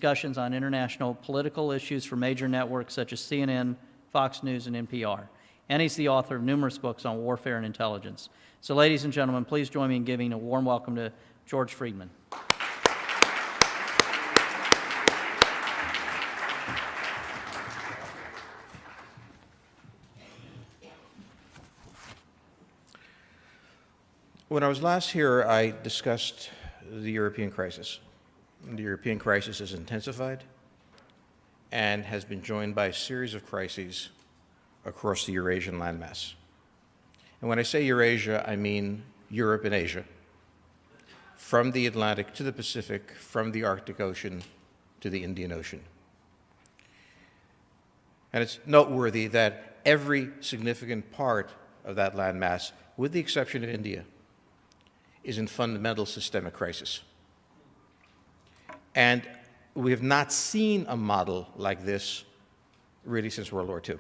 discussions on international political issues for major networks such as CNN, Fox News, and NPR. And he's the author of numerous books on warfare and intelligence. So, ladies and gentlemen, please join me in giving a warm welcome to George Friedman. When I was last here, I discussed the European crisis. The European crisis has intensified and has been joined by a series of crises across the Eurasian landmass. And when I say Eurasia, I mean Europe and Asia, from the Atlantic to the Pacific, from the Arctic Ocean to the Indian Ocean. And it's noteworthy that every significant part of that landmass, with the exception of India, is in fundamental systemic crisis. And we have not seen a model like this really since World War II.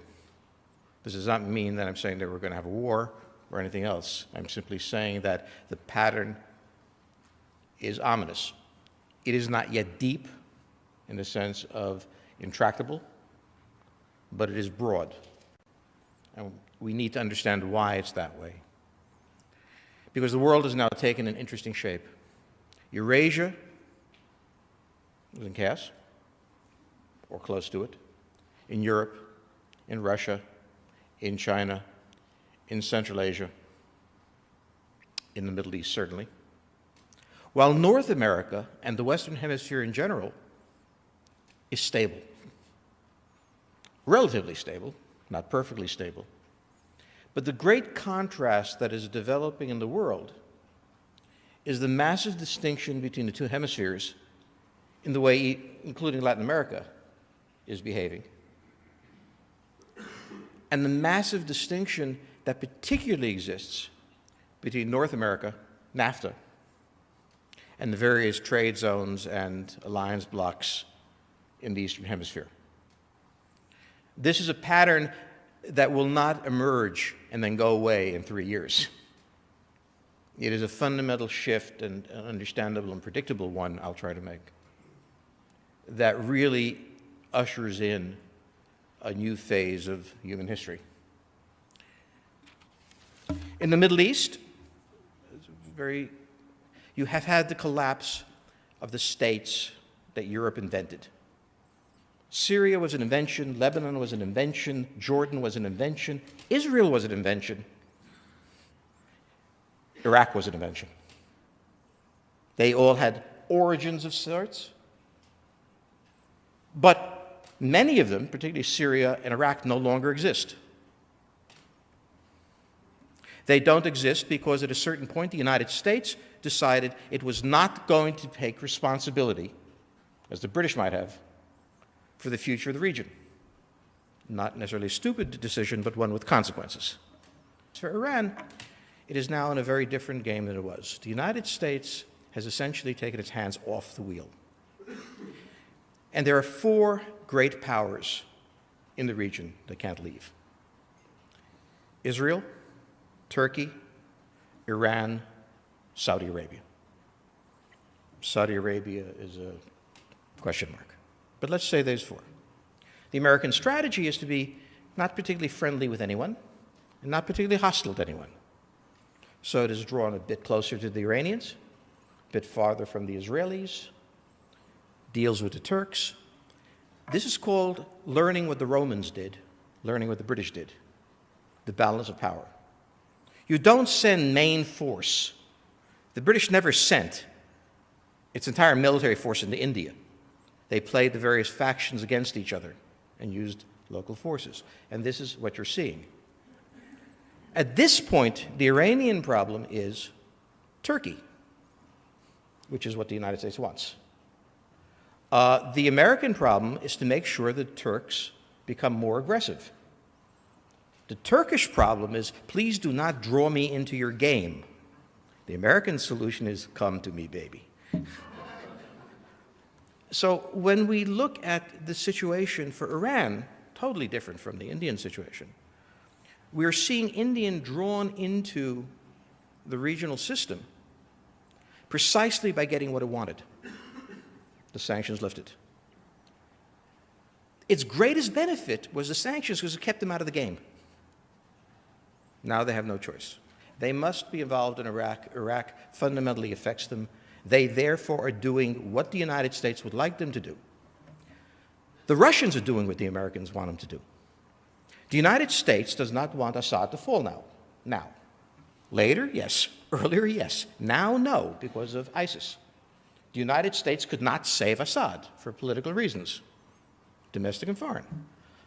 This does not mean that I'm saying that we're going to have a war or anything else. I'm simply saying that the pattern is ominous. It is not yet deep in the sense of intractable, but it is broad. And we need to understand why it's that way. Because the world has now taken an interesting shape. Eurasia is in chaos, or close to it, in Europe, in Russia, in China, in Central Asia, in the Middle East, certainly. While North America and the Western Hemisphere in general is stable, relatively stable, not perfectly stable. But the great contrast that is developing in the world is the massive distinction between the two hemispheres in the way, including Latin America, is behaving. And the massive distinction that particularly exists between North America, NAFTA, and the various trade zones and alliance blocs in the Eastern Hemisphere. This is a pattern that will not emerge and then go away in 3 years. It is a fundamental shift, and an understandable and predictable one I'll try to make, that really ushers in a new phase of human history. In the Middle East, you have had the collapse of the states that Europe invented. Syria was an invention, Lebanon was an invention, Jordan was an invention, Israel was an invention, Iraq was an invention. They all had origins of sorts, but many of them, particularly Syria and Iraq, no longer exist. They don't exist because at a certain point the United States decided it was not going to take responsibility, as the British might have, for the future of the region. Not necessarily a stupid decision, but one with consequences. For Iran, it is now in a very different game than it was. The United States has essentially taken its hands off the wheel. And there are 4 great powers in the region that can't leave: Israel, Turkey, Iran, Saudi Arabia. Saudi Arabia is a question mark. But let's say there's 4. The American strategy is to be not particularly friendly with anyone and not particularly hostile to anyone. So it is drawn a bit closer to the Iranians, a bit farther from the Israelis, deals with the Turks. This is called learning what the Romans did, learning what the British did, the balance of power. You don't send main force. The British never sent its entire military force into India. They played the various factions against each other and used local forces. And this is what you're seeing. At this point, the Iranian problem is Turkey, which is what the United States wants. The American problem is to make sure the Turks become more aggressive. The Turkish problem is, please do not draw me into your game. The American solution is, come to me, baby. So when we look at the situation for Iran, totally different from the Indian situation, we're seeing India drawn into the regional system precisely by getting what it wanted: the sanctions lifted. its greatest benefit was the sanctions because it kept them out of the game. Now they have no choice. They must be involved in Iraq. Iraq fundamentally affects them. They therefore are doing what the United States would like them to do. The Russians are doing what the Americans want them to do. The United States does not want Assad to fall now. Now. Later, yes. Earlier, yes. Now, no, because of ISIS. The United States could not save Assad for political reasons, domestic and foreign.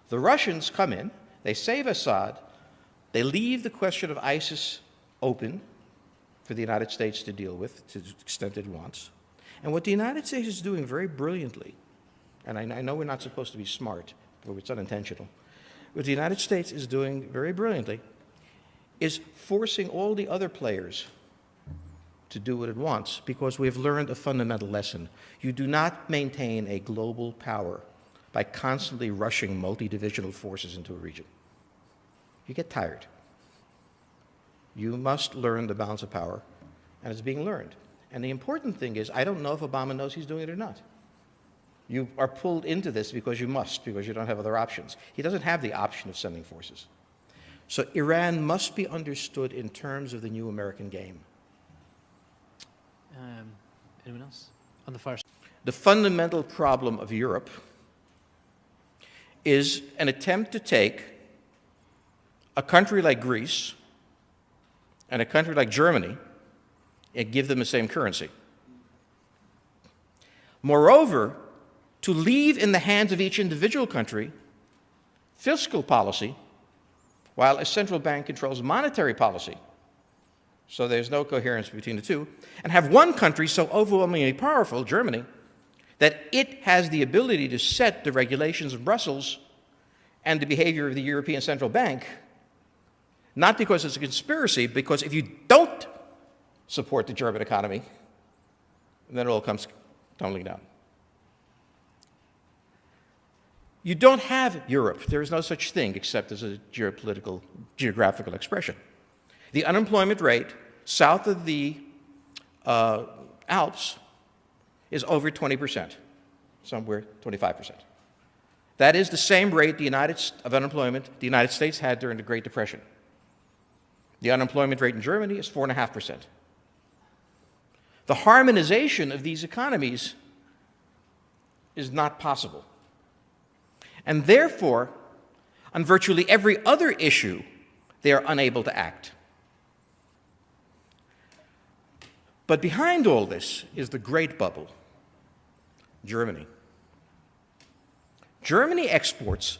The Russians come in, they save Assad, they leave the question of ISIS open for the United States to deal with to the extent it wants. And what the United States is doing very brilliantly, and I know we're not supposed to be smart, but it's unintentional, what the United States is doing very brilliantly is forcing all the other players to do what it wants, because we have learned a fundamental lesson. You do not maintain a global power by constantly rushing multi-divisional forces into a region. You get tired. You must learn the balance of power, and it's being learned. And the important thing is, I don't know if Obama knows he's doing it or not. You are pulled into this because you must, because you don't have other options. He doesn't have the option of sending forces. So Iran must be understood in terms of the new American game. Anyone else? On the far side. The fundamental problem of Europe is an attempt to take a country like Greece and a country like Germany and give them the same currency. Moreover, to leave in the hands of each individual country fiscal policy while a central bank controls monetary policy, so there's no coherence between the two, and have one country so overwhelmingly powerful, Germany, that it has the ability to set the regulations of Brussels and the behavior of the European Central Bank, not because it's a conspiracy, because if you don't support the German economy, then it all comes tumbling down. You don't have Europe. There is no such thing except as a geographical expression. The unemployment rate south of the Alps is over 20%, somewhere 25%. That is the same rate of unemployment the United States had during the Great Depression. The unemployment rate in Germany is 4.5%. The harmonization of these economies is not possible. And therefore, on virtually every other issue, they are unable to act. But behind all this is the great bubble, Germany. Germany exports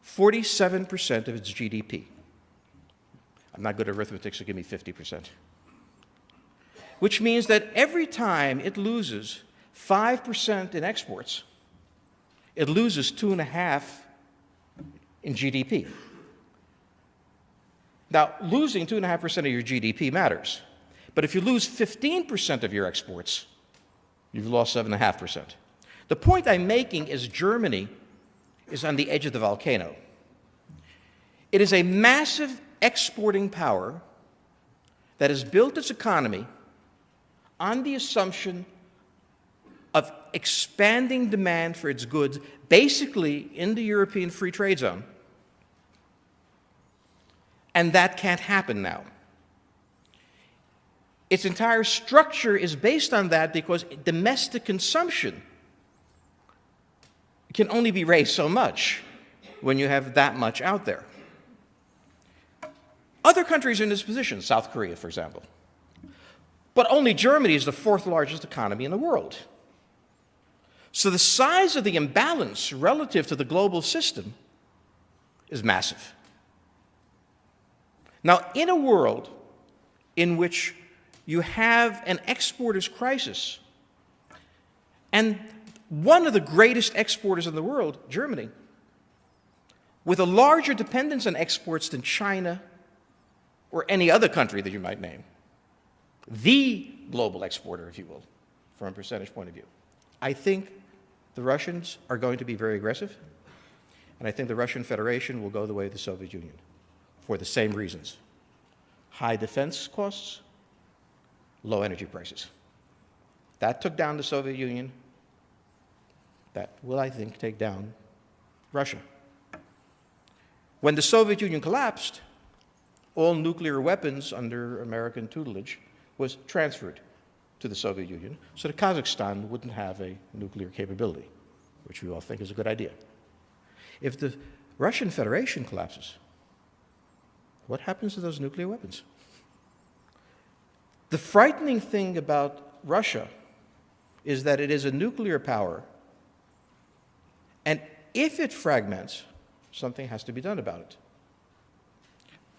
47% of its GDP. I'm not good at arithmetic, so give me 50%. Which means that every time it loses 5% in exports, it loses 2.5% in GDP. Now, losing 2.5% of your GDP matters. But if you lose 15% of your exports, you've lost 7.5%. The point I'm making is Germany is on the edge of the volcano. It is a massive exporting power that has built its economy on the assumption of expanding demand for its goods, basically in the European Free Trade Zone. And that can't happen now. Its entire structure is based on that because domestic consumption can only be raised so much when you have that much out there. Other countries are in this position, South Korea, for example. But only Germany is the fourth largest economy in the world. So the size of the imbalance relative to the global system is massive. Now, in a world in which you have an exporter's crisis, and one of the greatest exporters in the world, Germany, with a larger dependence on exports than China or any other country that you might name, the global exporter, if you will, from a percentage point of view. I think the Russians are going to be very aggressive, and I think the Russian Federation will go the way of the Soviet Union for the same reasons. High defense costs, low energy prices. That took down the Soviet Union. That will, I think, take down Russia. When the Soviet Union collapsed, all nuclear weapons under American tutelage was transferred to the Soviet Union so that Kazakhstan wouldn't have a nuclear capability, which we all think is a good idea. If the Russian Federation collapses, what happens to those nuclear weapons? The frightening thing about Russia is that it is a nuclear power, and if it fragments, something has to be done about it.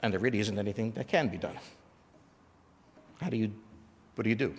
And there really isn't anything that can be done. What do you do?